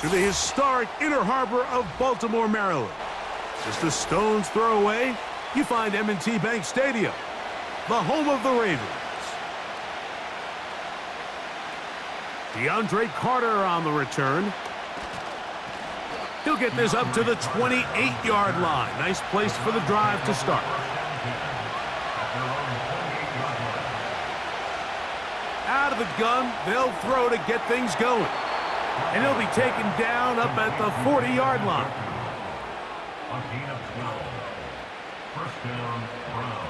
to the historic Inner Harbor of Baltimore, Maryland. Just a stone's throw away, you find M&T Bank Stadium, the home of the Ravens. DeAndre Carter on the return. He'll get this up to the 28-yard line. Nice place for the drive to start. Out of the gun, they'll throw to get things going. And he'll be taken down up at the 40-yard line. A gain of 12. First down, Brown.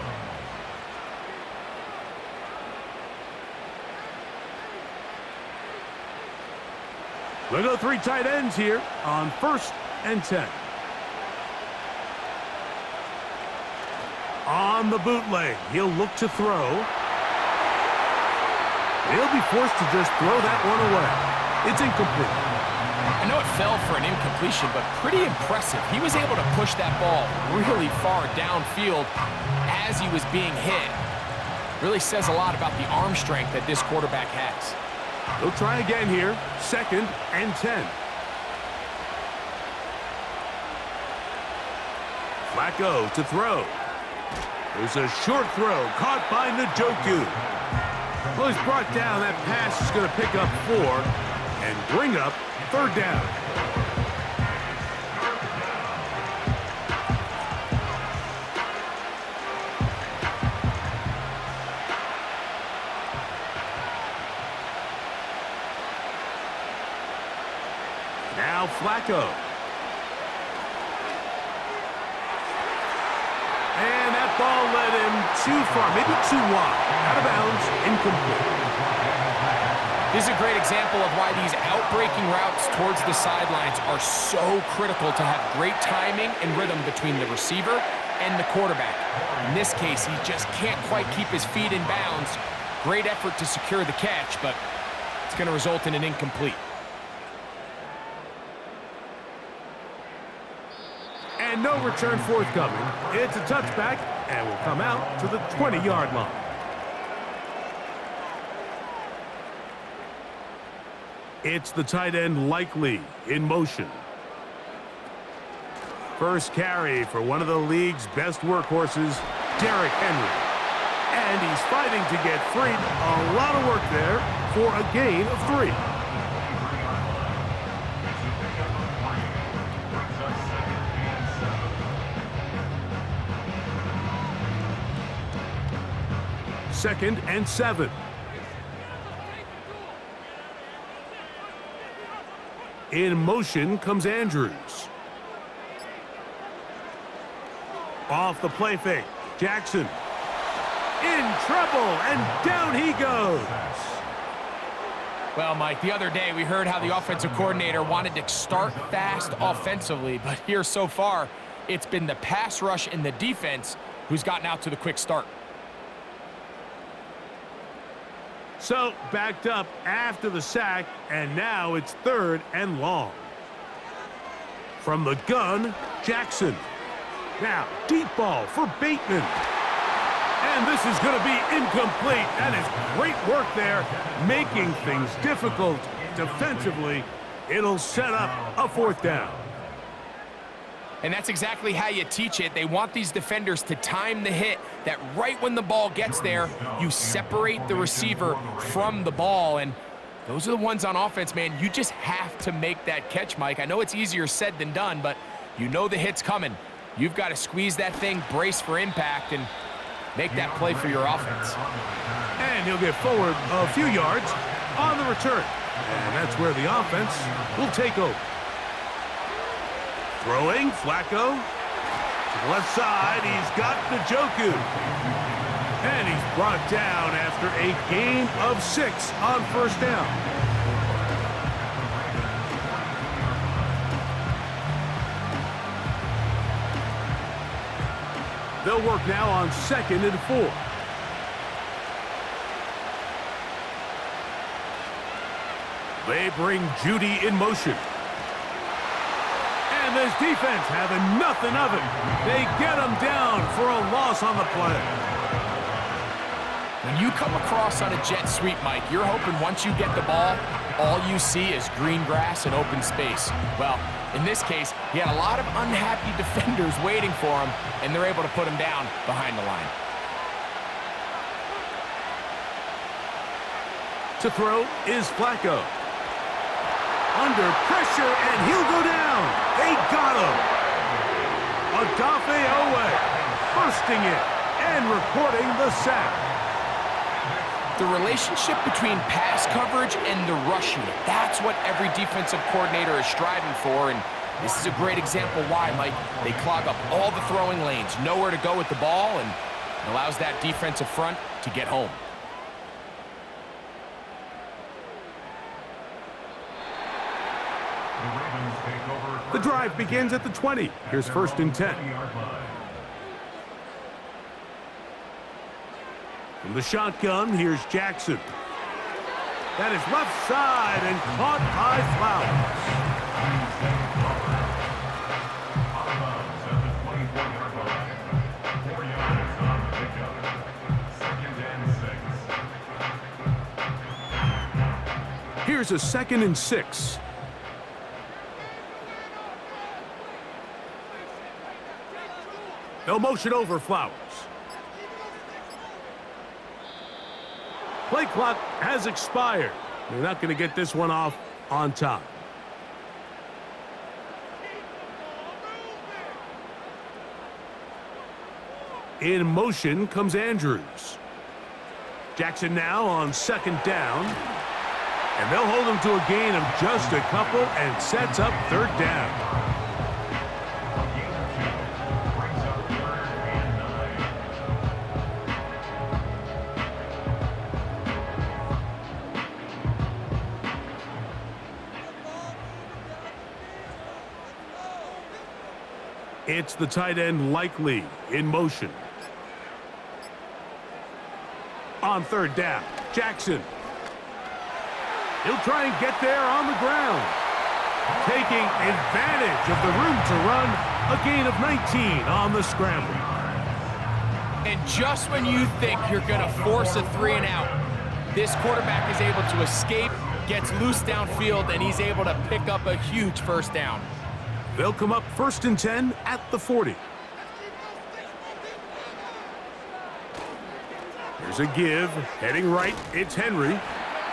We'll go 3 tight ends here on 1st and 10. On the bootleg, he'll look to throw. He'll be forced to just throw that one away. It's incomplete. I know it fell for an incompletion, but pretty impressive. He was able to push that ball really far downfield as he was being hit. Really says a lot about the arm strength that this quarterback has. He'll try again here, 2nd and 10. Flacco to throw. There's a short throw caught by Njoku. Well, he's brought down. That pass is going to pick up 4 and bring up 3rd down. Now Flacco. And that ball led him too far, maybe too wide. Out of bounds, incomplete. This is a great example of why these out-breaking routes towards the sidelines are so critical to have great timing and rhythm between the receiver and the quarterback. In this case, he just can't quite keep his feet in bounds. Great effort to secure the catch, but it's going to result in an incomplete. And no return forthcoming. It's a touchback and will come out to the 20-yard line. It's the tight end Likely in motion. First carry for one of the league's best workhorses, Derrick Henry. And he's fighting to get free. A lot of work there for a gain of 3. Second and 7. In motion comes Andrews. Off the play fake, Jackson. In trouble, and down he goes. Well, Mike, the other day we heard how the offensive coordinator wanted to start fast offensively, but here so far, it's been the pass rush and the defense who's gotten out to the quick start. So, backed up after the sack, and now it's 3rd and long. From the gun, Jackson. Now, deep ball for Bateman. And this is going to be incomplete. That is great work there, making things difficult defensively. It'll set up a 4th down. And that's exactly how you teach it. They want these defenders to time the hit, that right when the ball gets there, you separate the receiver from the ball. And those are the ones on offense, man. You just have to make that catch, Mike. I know it's easier said than done, but you know the hit's coming. You've got to squeeze that thing, brace for impact, and make that play for your offense. And he'll get forward a few yards on the return. And that's where the offense will take over. Throwing, Flacco. To the left side, he's got Njoku. And he's brought down after a gain of 6 on 1st down. They'll work now on 2nd and 4. They bring Judy in motion. And this defense having nothing of it. They get him down for a loss on the play. When you come across on a jet sweep, Mike, you're hoping once you get the ball, all you see is green grass and open space. Well, in this case, he had a lot of unhappy defenders waiting for him, and they're able to put him down behind the line. To throw is Flacco. Under pressure, and he'll go down. They got him. Odafe Owe bursting it and recording the sack. The relationship between pass coverage and the rush unit, that's what every defensive coordinator is striving for, and this is a great example why, Mike. They clog up all the throwing lanes, nowhere to go with the ball, and it allows that defensive front to get home. The drive begins at the 20. Here's 1st and 10. From the shotgun, here's Jackson. That is left side and caught by Flowers. Here's a 2nd and 6. They'll motion over Flowers. Play clock has expired. They're not going to get this one off on time. In motion comes Andrews. Jackson now on 2nd down. And they'll hold him to a gain of just a couple and sets up 3rd down. It's the tight end Likely in motion. On 3rd down, Jackson. He'll try and get there on the ground. Taking advantage of the room to run, a gain of 19 on the scramble. And just when you think you're going to force a 3-and-out, this quarterback is able to escape, gets loose downfield, and he's able to pick up a huge 1st down. They'll come up 1st and 10 at the 40. Here's a give. Heading right, it's Henry.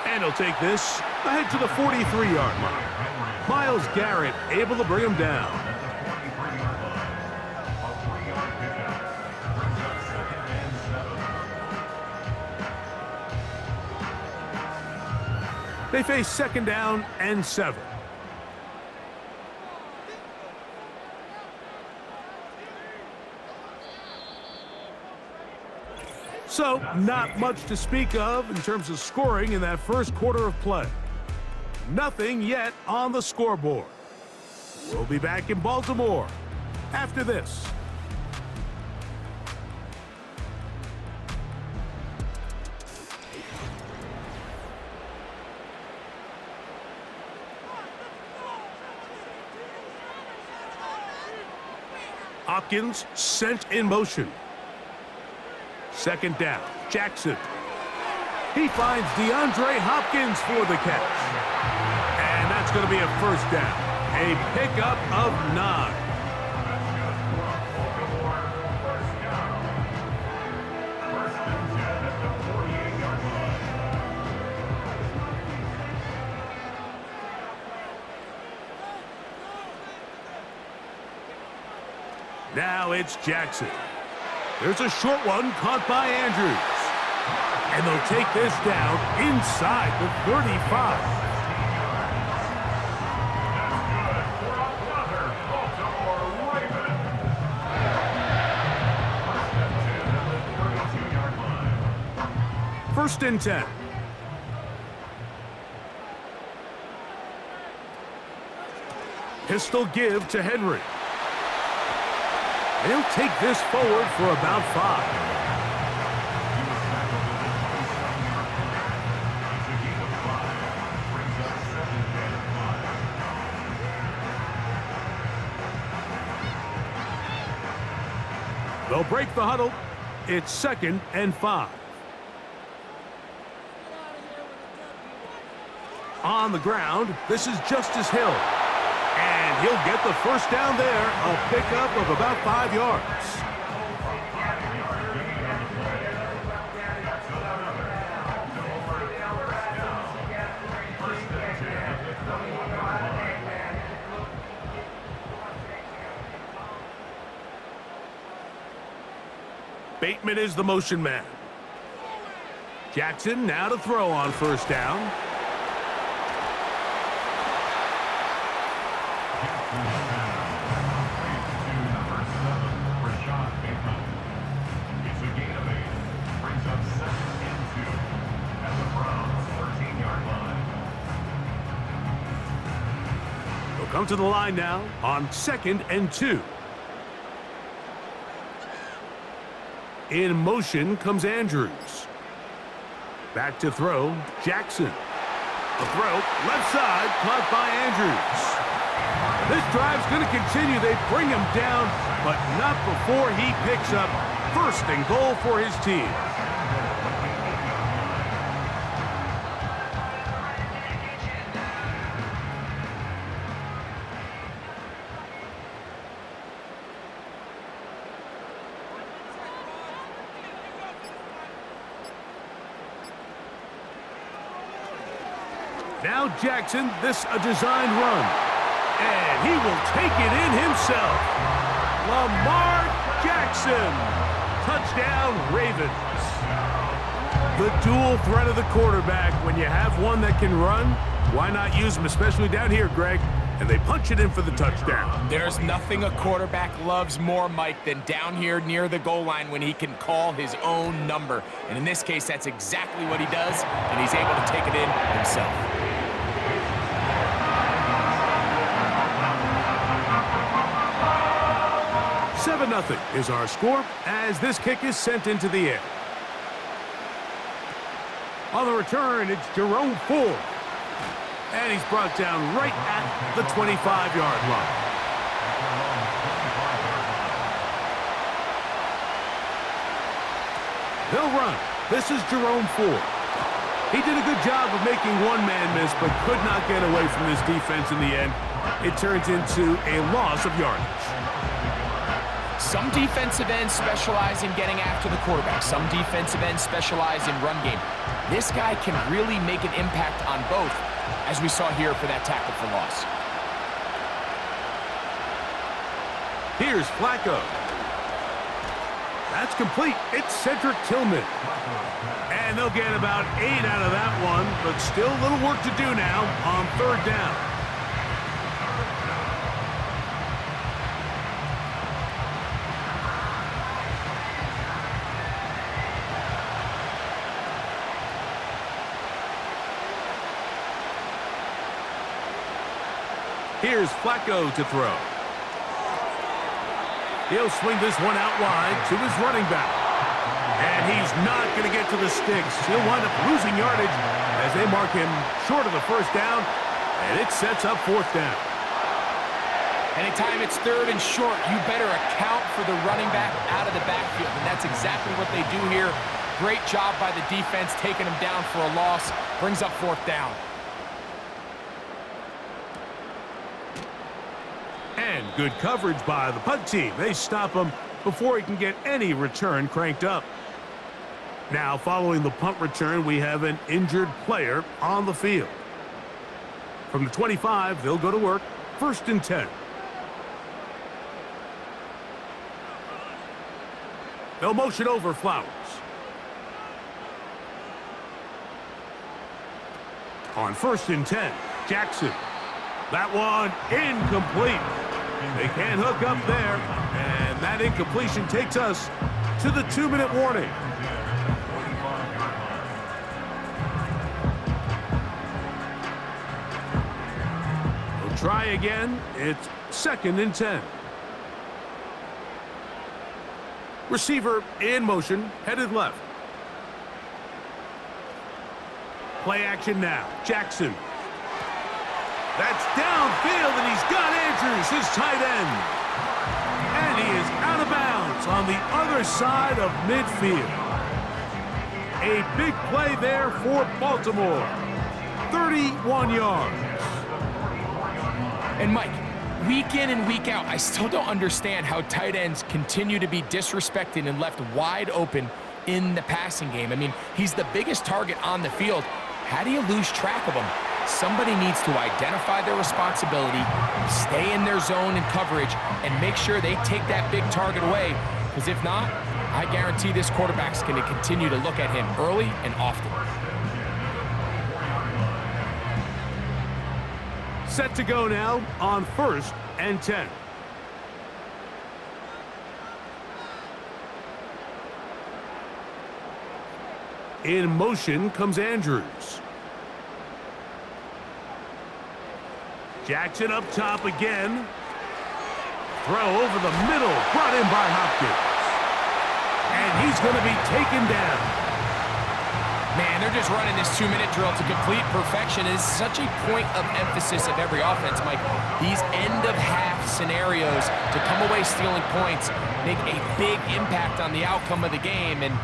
And he'll take this ahead to the 43-yard line. Myles Garrett able to bring him down. They face 2nd down and 7. So, not much to speak of in terms of scoring in that first quarter of play. Nothing yet on the scoreboard. We'll be back in Baltimore after this. Hopkins sent in motion. 2nd down, Jackson. He finds DeAndre Hopkins for the catch. And that's going to be a 1st down. A pickup of 9. Now it's Jackson. There's a short one caught by Andrews. And they'll take this down inside the 35. First and 10. Pistol give to Henry. He'll take this forward for about 5. They'll break the huddle. It's 2nd and 5. On the ground, this is Justice Hill. And he'll get the first down there, a pickup of about 5 yards. Bateman is the motion man. Jackson now to throw on first down. It's a gain of 8. Brings up 2nd and 2 at the Browns' 13-yard line. He'll come to the line now on 2nd and 2. In motion comes Andrews. Back to throw, Jackson. The throw, left side, caught by Andrews. This drive's going to continue. They bring him down, but not before he picks up 1st and goal for his team. Now Jackson, this a designed run. And he will take it in himself. Lamar Jackson. Touchdown, Ravens. The dual threat of the quarterback. When you have one that can run, why not use him, especially down here, Greg? And they punch it in for the touchdown. There's nothing a quarterback loves more, Mike, than down here near the goal line when he can call his own number. And in this case, that's exactly what he does, and he's able to take it in himself. 7-0 is our score as this kick is sent into the air. On the return, it's Jerome Ford. And he's brought down right at the 25-yard line. They'll run. This is Jerome Ford. He did a good job of making one man miss, but could not get away from his defense in the end. It turns into a loss of yardage. Some defensive ends specialize in getting after the quarterback. Some defensive ends specialize in run game. This guy can really make an impact on both, as we saw here for that tackle for loss. Here's Flacco. That's complete. It's Cedric Tillman. And they'll get about 8 out of that one, but still a little work to do now on 3rd down. Here's Flacco to throw. He'll swing this one out wide to his running back. And he's not going to get to the sticks. He'll wind up losing yardage as they mark him short of the 1st down, and it sets up 4th down. Anytime it's 3rd and short, you better account for the running back out of the backfield, and that's exactly what they do here. Great job by the defense taking him down for a loss. Brings up 4th down. And good coverage by the punt team. They stop him before he can get any return cranked up. Now, following the punt return, we have an injured player on the field. From the 25, they'll go to work. 1st and 10. They'll motion over Flowers. On 1st and 10, Jackson. That one incomplete. They can't hook up there, and that incompletion takes us to the 2-minute warning. We'll try again. It's 2nd and 10. Receiver in motion, headed left. Play action now. Jackson. That's downfield, and he's got Andrews, his tight end. And he is out of bounds on the other side of midfield. A big play there for Baltimore. 31 yards. And Mike, week in and week out, I still don't understand how tight ends continue to be disrespected and left wide open in the passing game. I mean, he's the biggest target on the field. How do you lose track of him? Somebody needs to identify their responsibility, stay in their zone and coverage, and make sure they take that big target away. Because if not, I guarantee this quarterback's going to continue to look at him early and often. Set to go now on 1st and 10. In motion comes Andrews. Jackson up top again. Throw over the middle, brought in by Hopkins. And he's going to be taken down. Man, they're just running this 2-minute drill to complete perfection. It is such a point of emphasis of every offense, Mike. These end-of-half scenarios to come away stealing points make a big impact on the outcome of the game. And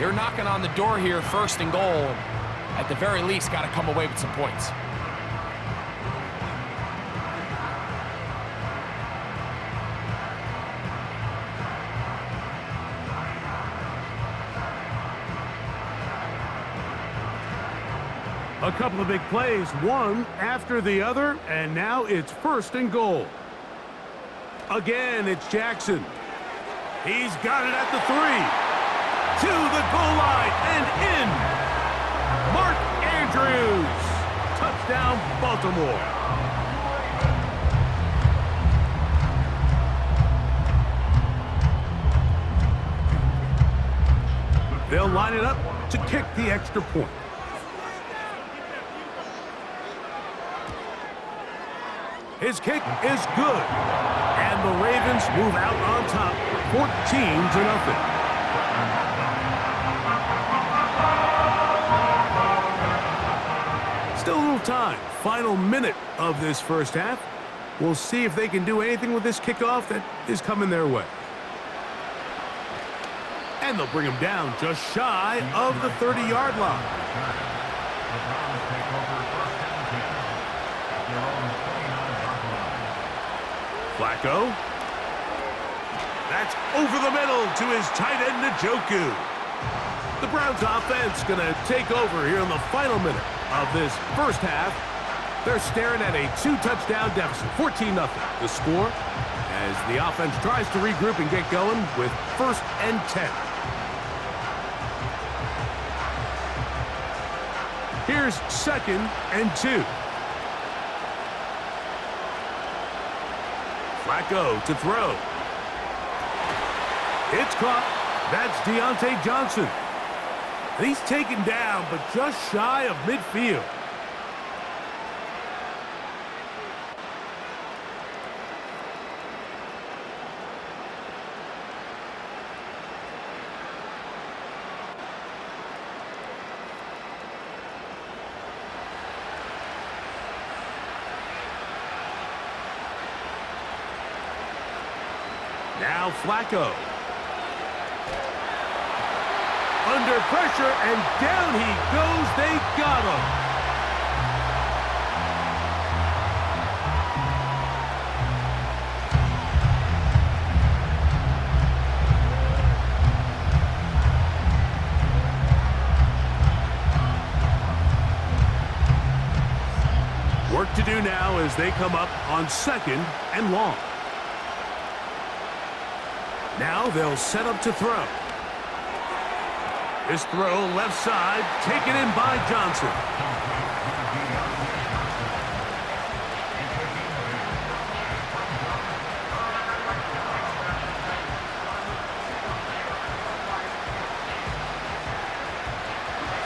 they're knocking on the door here, 1st and goal. At the very least, got to come away with some points. A couple of big plays, one after the other, and now it's 1st and goal. Again, it's Jackson. He's got it at the 3. To the goal line and in. Mark Andrews. Touchdown, Baltimore. They'll line it up to kick the extra point. His kick is good. And the Ravens move out on top, 14-0. Still a little time. Final minute of this 1st half. We'll see if they can do anything with this kickoff that is coming their way. And they'll bring him down just shy of the 30-yard line. Flacco. That's over the middle to his tight end, Njoku. The Browns offense going to take over here in the final minute of this 1st half. They're staring at a 2-touchdown deficit, 14-0. The score as the offense tries to regroup and get going with 1st and 10. Here's 2nd and 2. Flacco to throw. It's caught. That's Deontay Johnson. And he's taken down, but just shy of midfield. Now Flacco. Under pressure, and down he goes. They got him. Work to do now as they come up on 2nd and long. Now they'll set up to throw. This throw left side, taken in by Johnson.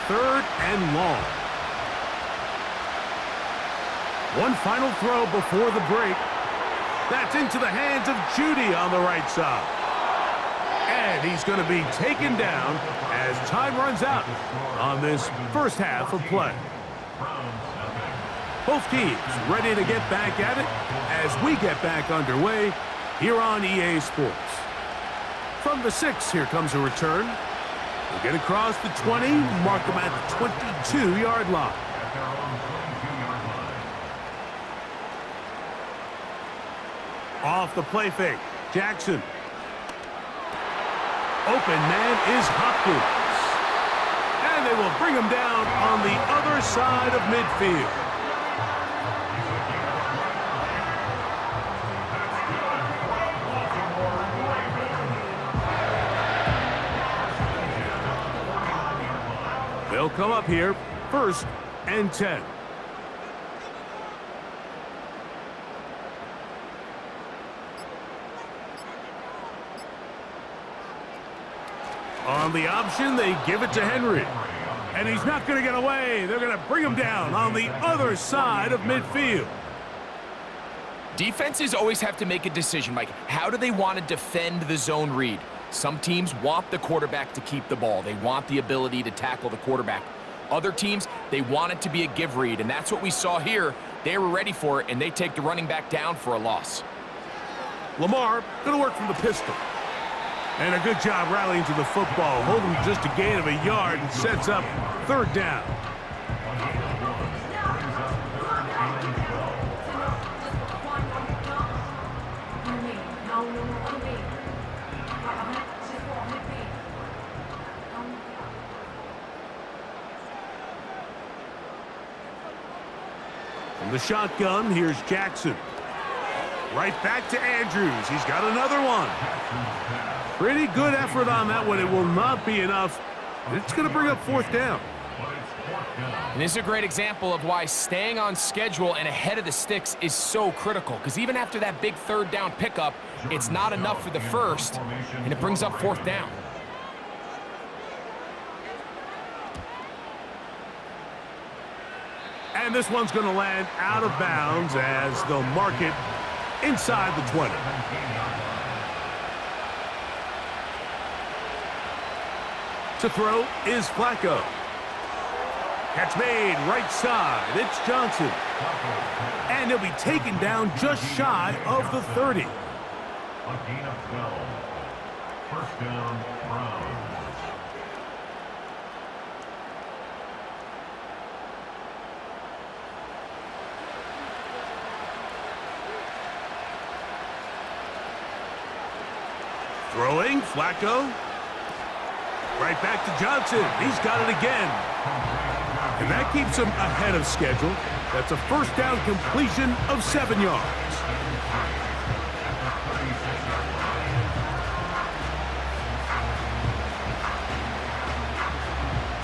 Third and long. One final throw before the break. That's into the hands of Judy on the right side. And he's going to be taken down as time runs out on this 1st half of play. Both teams ready to get back at it as we get back underway here on EA Sports. From the 6, here comes a return. We'll get across the 20, mark them at the 22-yard line. Off the play fake. Jackson. Open man is Hopkins. And they will bring him down on the other side of midfield. They'll come up here, 1st and 10. On the option, they give it to Henry. And he's not going to get away. They're going to bring him down on the other side of midfield. Defenses always have to make a decision, Mike. How do they want to defend the zone read? Some teams want the quarterback to keep the ball. They want the ability to tackle the quarterback. Other teams, they want it to be a give read, and that's what we saw here. They were ready for it, and they take the running back down for a loss. Lamar going to work from the pistol. And a good job rallying to the football, holding just a gain of a yard and sets up 3rd down. From the shotgun, here's Jackson. Right back to Andrews. He's got another one. Pretty good effort on that one. It will not be enough. It's going to bring up 4th down. And this is a great example of why staying on schedule and ahead of the sticks is so critical. Because even after that big 3rd down pickup, it's not enough for the 1st, and it brings up 4th down. And this one's going to land out of bounds as they'll mark it inside the 20. To throw is Flacco. Catch made right side. It's Johnson. And he'll be taken down just shy of the 30. A gain of 12. 1st down, Browns. Throwing, Flacco. Right back to Johnson. He's got it again. And that keeps him ahead of schedule. That's a 1st down completion of 7 yards.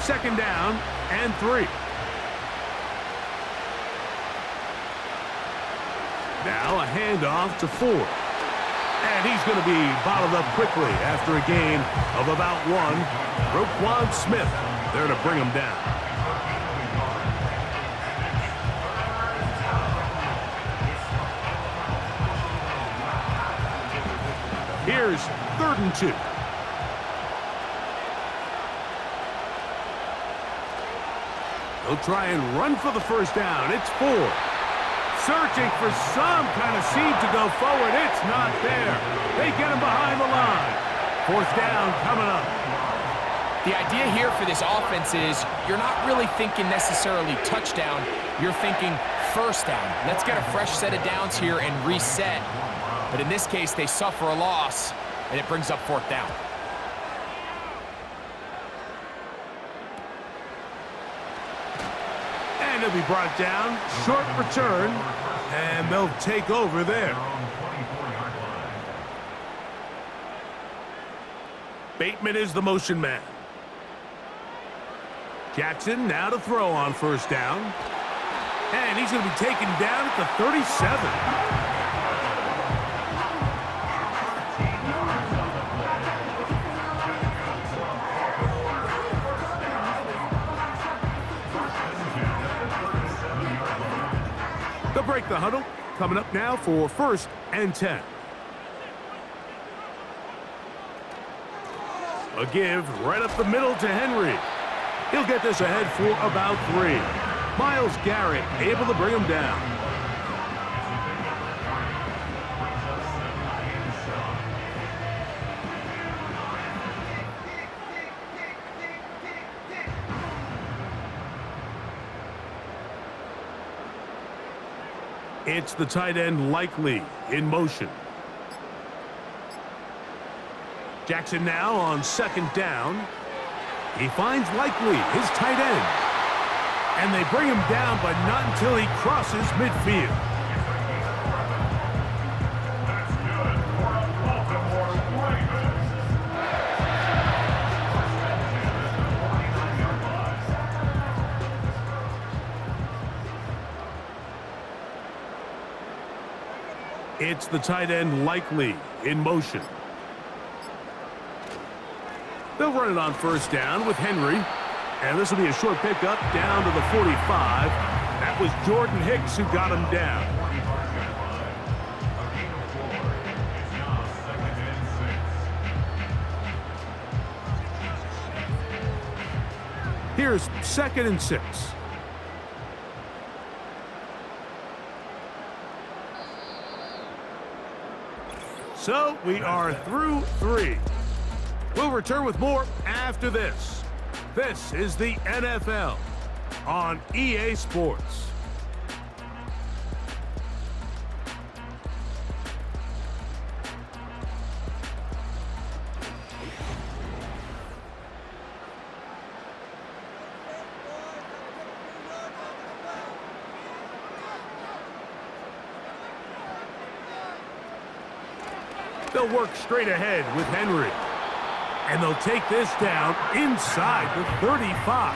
Second down and 3. Now a handoff to Ford. And he's going to be bottled up quickly after a gain of about 1. Roquan Smith there to bring him down. Here's 3rd and 2. They'll try and run for the 1st down. It's Ford. Searching for some kind of seed to go forward. It's not there. They get him behind the line. 4th down coming up. The idea here for this offense is you're not really thinking necessarily touchdown. You're thinking 1st down. Let's get a fresh set of downs here and reset. But in this case, they suffer a loss, and it brings up 4th down. And he'll be brought down. Short return. And they'll take over there. Bateman is the motion man. Jackson now to throw on 1st down. And he's going to be taken down at the 37. They'll break the huddle. Coming up now for 1st and 10. A give right up the middle to Henry. He'll get this ahead for about 3. Myles Garrett able to bring him down. It's the tight end Likely in motion. Jackson now on second down. He finds Likely, his tight end. And they bring him down, but not until he crosses midfield. That's good for a Baltimore Ravens. It's the tight end Likely in motion. They'll run it on first down with Henry. And this will be a short pickup down to the 45. That was Jordan Hicks who got him down. Here's 2nd and 6. So we are through 3. We'll return with more after this. This is the NFL on EA Sports. They'll work straight ahead with Henry. And they'll take this down inside the 35.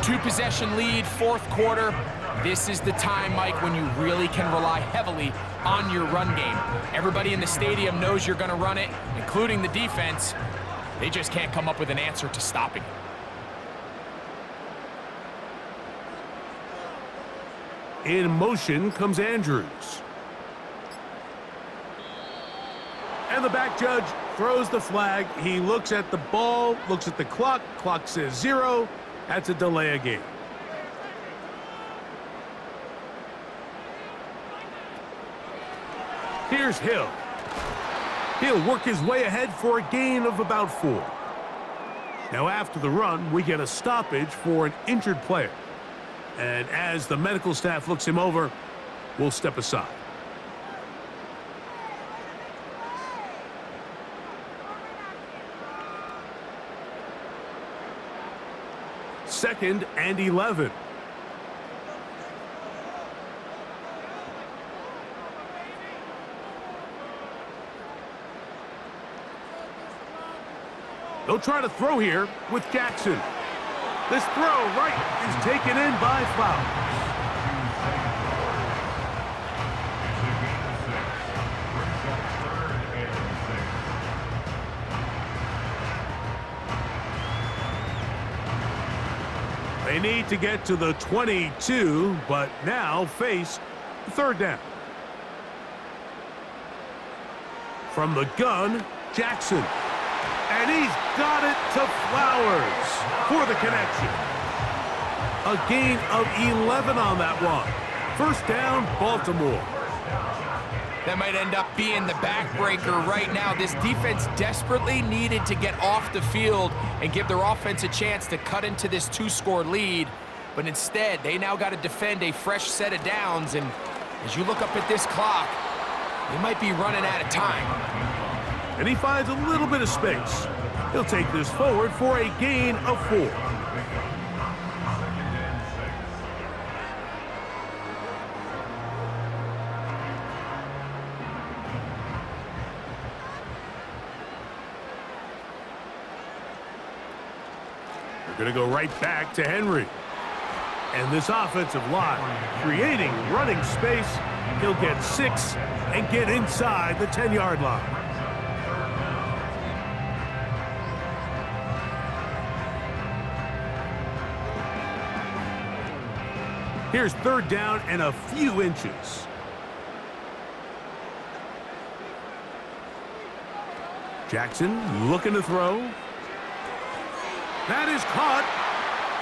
2-possession lead, 4th quarter. This is the time, Mike, when you really can rely heavily on your run game. Everybody in the stadium knows you're going to run it, including the defense. They just can't come up with an answer to stopping it. In motion comes Andrews. And the back judge throws the flag. He looks at the ball, looks at the clock. Clock says 0. That's a delay of game. Here's Hill. He'll work his way ahead for a gain of about 4. Now after the run, we get a stoppage for an injured player. And as the medical staff looks him over, we'll step aside. Second and 11. They'll try to throw here with Jackson. This throw right is taken in by Flowers. They need to get to the 22, but now face 3rd down. From the gun, Jackson. And he's got it to Flowers for the connection. A gain of 11 on that one. 1st down, Baltimore. That might end up being the backbreaker right now. This defense desperately needed to get off the field and give their offense a chance to cut into this 2-score lead. But instead, they now got to defend a fresh set of downs. And as you look up at this clock, they might be running out of time. And he finds a little bit of space. He'll take this forward for a gain of 4. Going to go right back to Henry. And this offensive line creating running space. He'll get 6 and get inside the 10-yard line. Here's 3rd down and a few inches. Jackson looking to throw. That is caught,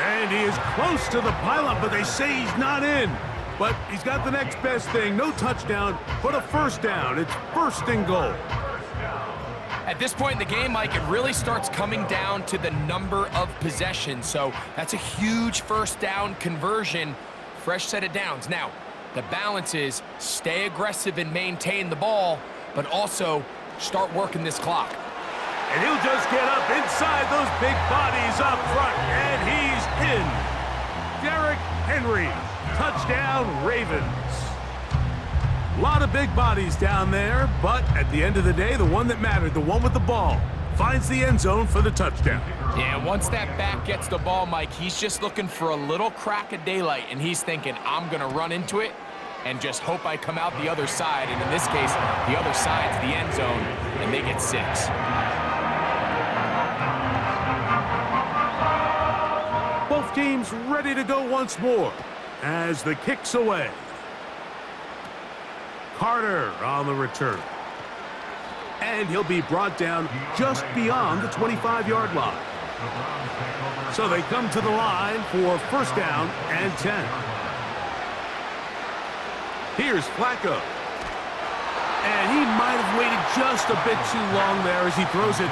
and he is close to the pileup, but they say he's not in. But he's got the next best thing. No touchdown, but a 1st down. It's 1st and goal. At this point in the game, Mike, it really starts coming down to the number of possessions. So that's a huge 1st down conversion, fresh set of downs. Now, the balance is stay aggressive and maintain the ball, but also start working this clock. And he'll just get up inside those big bodies up front, and he's in. Derrick Henry, touchdown Ravens. A lot of big bodies down there, but at the end of the day, the one that mattered, the one with the ball, finds the end zone for the touchdown. Yeah, once that back gets the ball, Mike, he's just looking for a little crack of daylight, and he's thinking, I'm going to run into it and just hope I come out the other side. And in this case, the other side's the end zone, and they get 6. Both teams ready to go once more as the kick's away. Carter on the return. And he'll be brought down just beyond the 25-yard line. So they come to the line for first down and 10. Here's Flacco. And he might have waited just a bit too long there as he throws it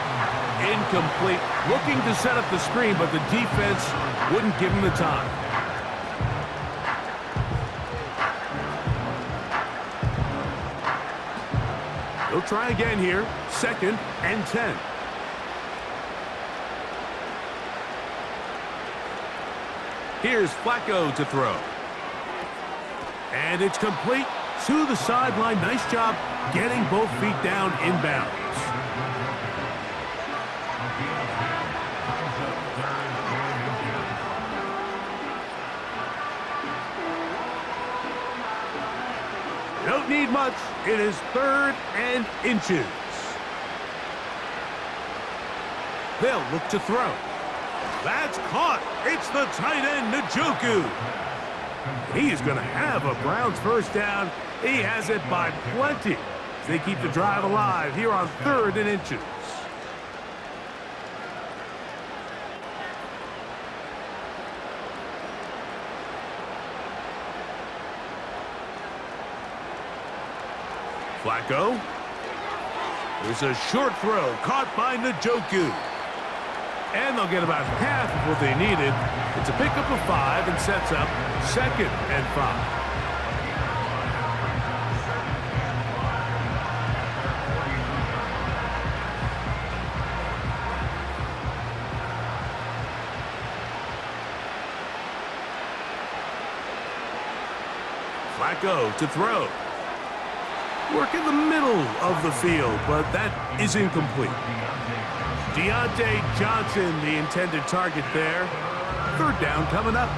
incomplete. Looking to set up the screen, but the defense wouldn't give him the time. He'll try again here. Second and 10. Here's Flacco to throw. And it's complete to the sideline. Nice job getting both feet down inbounds. Don't need much. It is 3rd and inches. They'll look to throw. That's caught. It's the tight end, Njoku. He's going to have a Browns first down. He has it by plenty. They keep the drive alive here on 3rd and inches. Flacco. There's a short throw caught by Njoku. And they'll get about half of what they needed. It's a pickup of 5 and sets up 2nd and 5. Flacco to throw. Work in the middle of the field, but that is incomplete. Deontay Johnson, the intended target there. 3rd down coming up.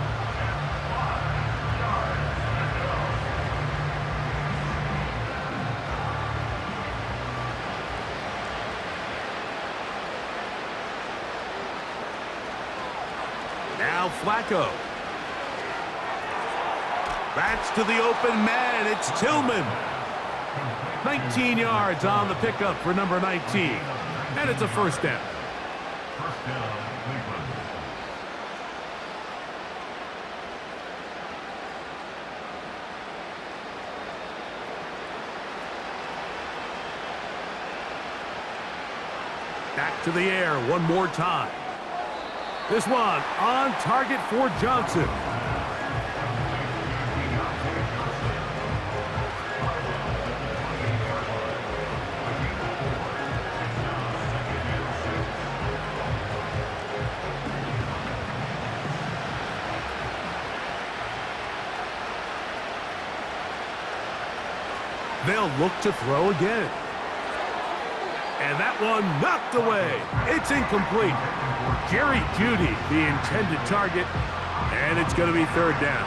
Now Flacco. That's to the open man. It's Tillman. 19 yards on the pickup for number 19. And it's a first down. First down, Cleveland. Back to the air one more time. This one on target for Johnson. They'll look to throw again. And that one knocked away. It's incomplete. Jerry Jeudy, the intended target, and it's going to be 3rd down.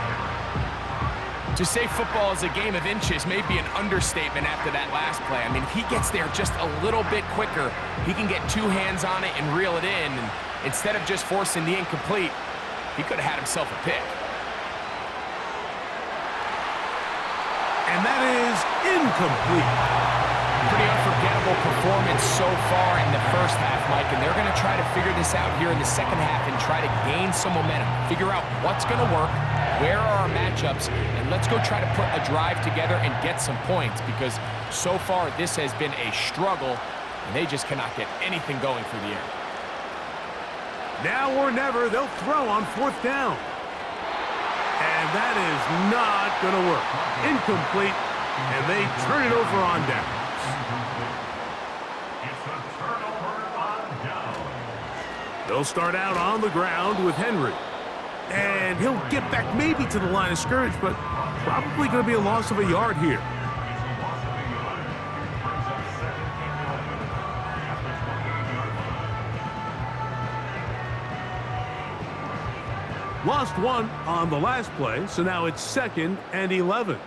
To say football is a game of inches may be an understatement after that last play. I mean, if he gets there just a little bit quicker, he can get 2 hands on it and reel it in. And instead of just forcing the incomplete, he could have had himself a pick. And that is incomplete. Pretty unforgettable performance so far in the first half, Mike, and they're going to try to figure this out here in the second half and try to gain some momentum, figure out what's going to work, where are our matchups, and let's go try to put a drive together and get some points, because so far this has been a struggle, and they just cannot get anything going through the air. Now or never, they'll throw on 4th down. And that is not going to work. Incomplete, and they turn it over on down. It's a turnover on They'll start out on the ground with Henry. And he'll get back maybe to the line of scrimmage, but probably going to be a loss of a yard here. Lost one on the last play, so now it's 2nd and 11.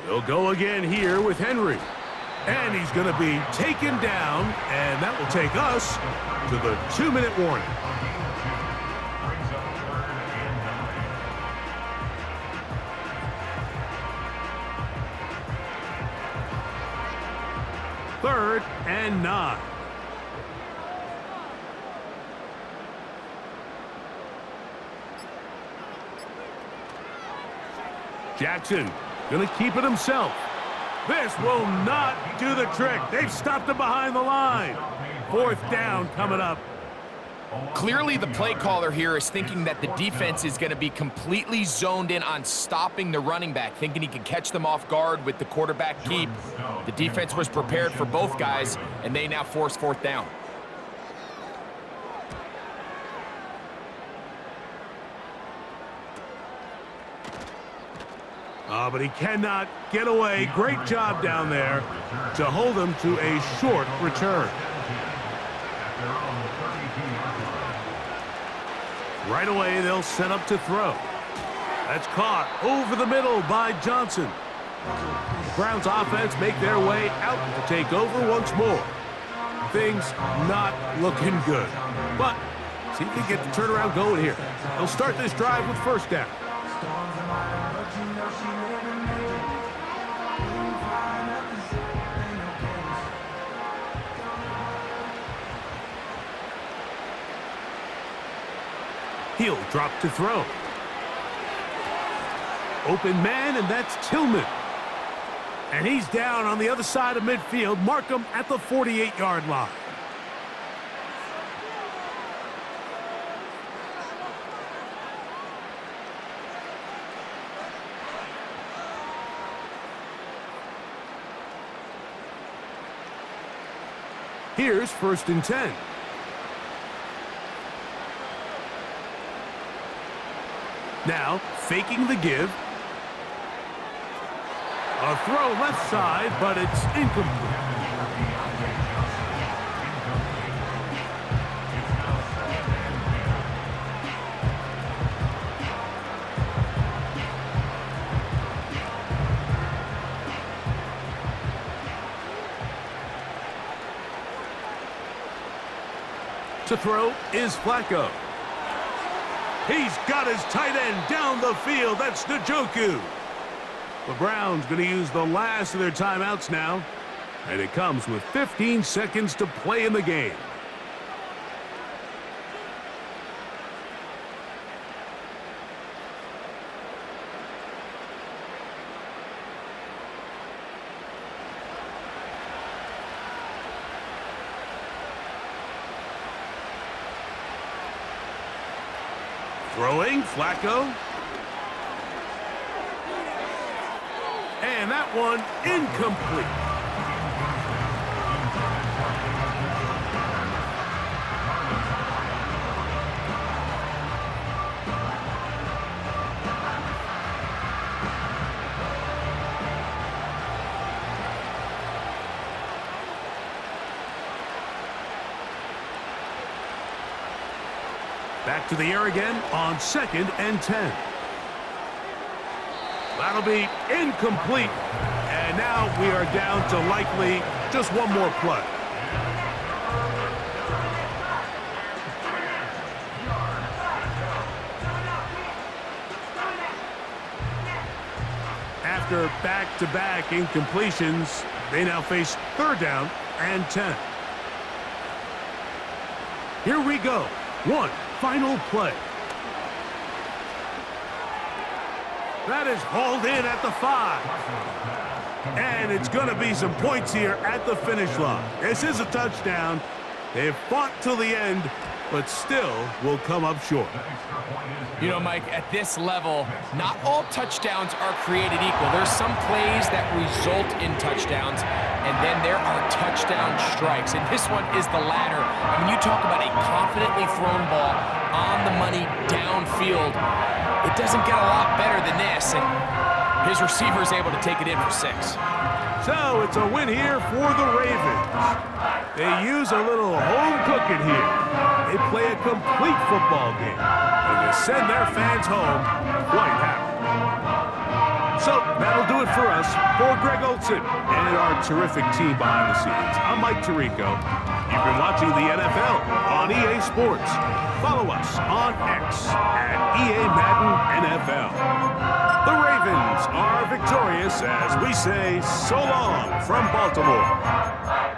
They'll go again here with Henry. And he's going to be taken down, and that will take us to the 2-minute warning. Third and 9. Jackson going to keep it himself. This will not do the trick. They've stopped him behind the line. 4th down coming up. Clearly, the play caller here is thinking that the defense is going to be completely zoned in on stopping the running back, thinking he can catch them off guard with the quarterback keep. The defense was prepared for both guys, and they now force 4th down. But he cannot get away. Great job down there to hold him to a short return. Right away, they'll set up to throw. That's caught over the middle by Johnson. The Browns offense make their way out to take over once more. Things not looking good. But see if they get the turnaround going here. They'll start this drive with 1st down. He'll drop to throw. Open man, and that's Tillman. And he's down on the other side of midfield. Mark him at the 48-yard line. Here's 1st and 10. Now, faking the give. A throw left side, but it's incomplete. To throw is Flacco. He's got his tight end down the field. That's Njoku. The Browns going to use the last of their timeouts now. And it comes with 15 seconds to play in the game. Throwing, Flacco. And that one incomplete. Back to the air again on 2nd and 10. That'll be incomplete. And now we are down to likely just one more play. After back-to-back incompletions, they now face 3rd down and 10. Here we go. One final play. That is hauled in at the 5. And it's going to be some points here at the finish line. This is a touchdown. They've fought till the end, but still will come up short. You know, Mike, at this level, not all touchdowns are created equal. There's some plays that result in touchdowns, and then there are touchdown strikes. And this one is the latter. I mean, you talk about a confidently thrown ball on the money downfield. It doesn't get a lot better than this, and his receiver is able to take it in for 6. So it's a win here for the Ravens. They use a little home cooking here. They play a complete football game, and they send their fans home quite happy. So that'll do it for us. For Greg Olson and our terrific team behind the scenes, I'm Mike Tirico. You've been watching the NFL on EA Sports. Follow us on X at EA Madden NFL. The Ravens are victorious as we say so long from Baltimore.